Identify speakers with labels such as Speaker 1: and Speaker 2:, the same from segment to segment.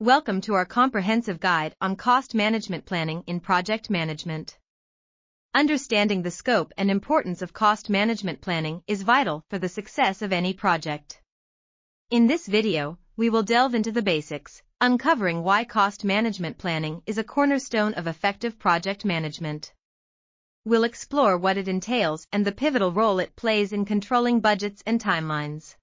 Speaker 1: Welcome to our comprehensive guide on cost management planning in project management. Understanding the scope and importance of cost management planning is vital for the success of any project. In this video, we will delve into the basics, uncovering why cost management planning is a cornerstone of effective project management. We'll explore what it entails and the pivotal role it plays in controlling budgets and timelines.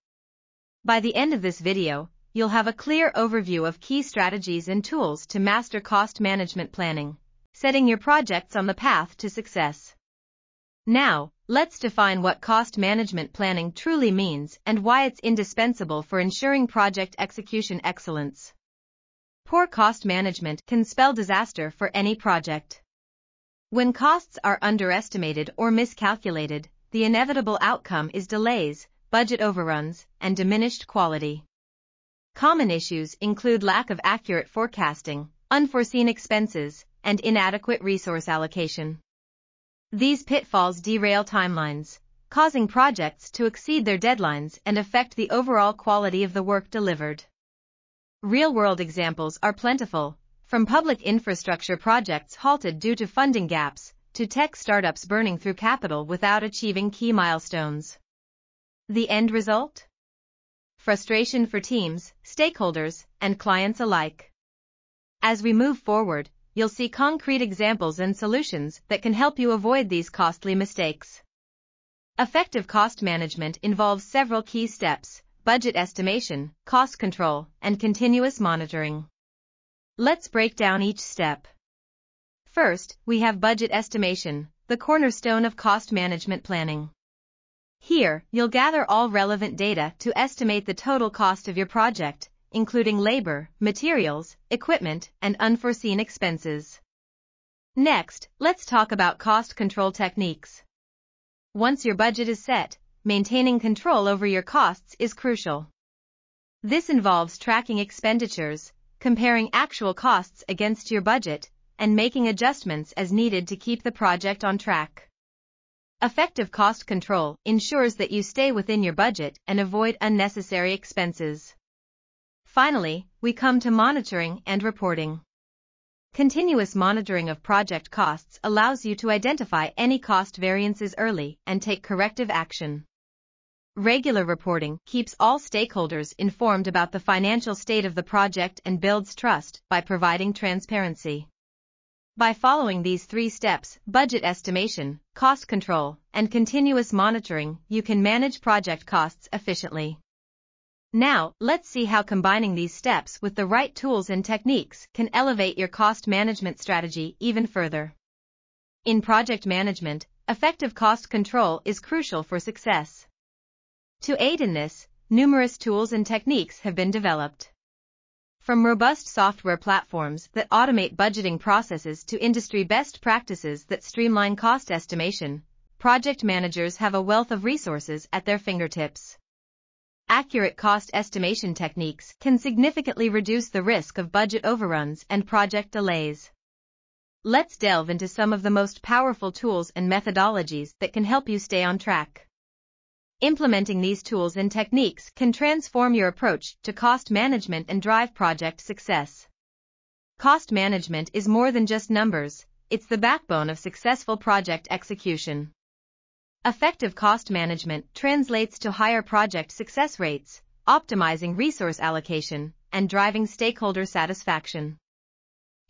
Speaker 1: By the end of this video, you'll have a clear overview of key strategies and tools to master cost management planning, setting your projects on the path to success. Now, let's define what cost management planning truly means and why it's indispensable for ensuring project execution excellence. Poor cost management can spell disaster for any project. When costs are underestimated or miscalculated, the inevitable outcome is delays, budget overruns, and diminished quality. Common issues include lack of accurate forecasting, unforeseen expenses, and inadequate resource allocation. These pitfalls derail timelines, causing projects to exceed their deadlines and affect the overall quality of the work delivered. Real-world examples are plentiful, from public infrastructure projects halted due to funding gaps, to tech startups burning through capital without achieving key milestones. The end result? Frustration for teams, stakeholders, and clients alike. As we move forward, you'll see concrete examples and solutions that can help you avoid these costly mistakes. Effective cost management involves several key steps: budget estimation, cost control, and continuous monitoring. Let's break down each step. First, we have budget estimation, the cornerstone of cost management planning. Here, you'll gather all relevant data to estimate the total cost of your project, including labor, materials, equipment, and unforeseen expenses. Next, let's talk about cost control techniques. Once your budget is set, maintaining control over your costs is crucial. This involves tracking expenditures, comparing actual costs against your budget, and making adjustments as needed to keep the project on track. Effective cost control ensures that you stay within your budget and avoid unnecessary expenses. Finally, we come to monitoring and reporting. Continuous monitoring of project costs allows you to identify any cost variances early and take corrective action. Regular reporting keeps all stakeholders informed about the financial state of the project and builds trust by providing transparency. By following these 3 steps, budget estimation, cost control, and continuous monitoring, you can manage project costs efficiently. Now, let's see how combining these steps with the right tools and techniques can elevate your cost management strategy even further. In project management, effective cost control is crucial for success. To aid in this, numerous tools and techniques have been developed. From robust software platforms that automate budgeting processes to industry best practices that streamline cost estimation, project managers have a wealth of resources at their fingertips. Accurate cost estimation techniques can significantly reduce the risk of budget overruns and project delays. Let's delve into some of the most powerful tools and methodologies that can help you stay on track. Implementing these tools and techniques can transform your approach to cost management and drive project success. Cost management is more than just numbers, it's the backbone of successful project execution. Effective cost management translates to higher project success rates, optimizing resource allocation, and driving stakeholder satisfaction.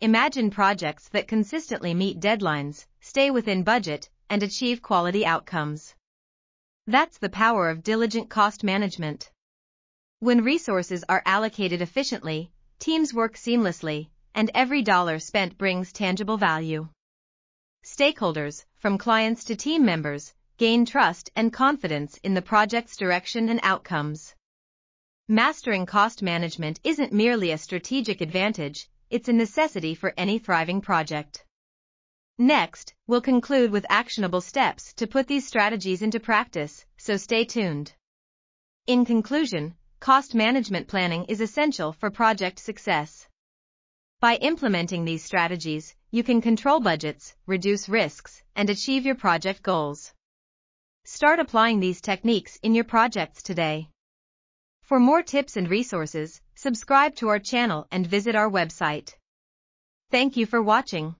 Speaker 1: Imagine projects that consistently meet deadlines, stay within budget, and achieve quality outcomes. That's the power of diligent cost management. When resources are allocated efficiently, teams work seamlessly, and every dollar spent brings tangible value. Stakeholders, from clients to team members, gain trust and confidence in the project's direction and outcomes. Mastering cost management isn't merely a strategic advantage, it's a necessity for any thriving project. Next, we'll conclude with actionable steps to put these strategies into practice, so stay tuned. In conclusion, cost management planning is essential for project success. By implementing these strategies, you can control budgets, reduce risks, and achieve your project goals. Start applying these techniques in your projects today. For more tips and resources, Subscribe to our channel and visit our website. Thank you for watching.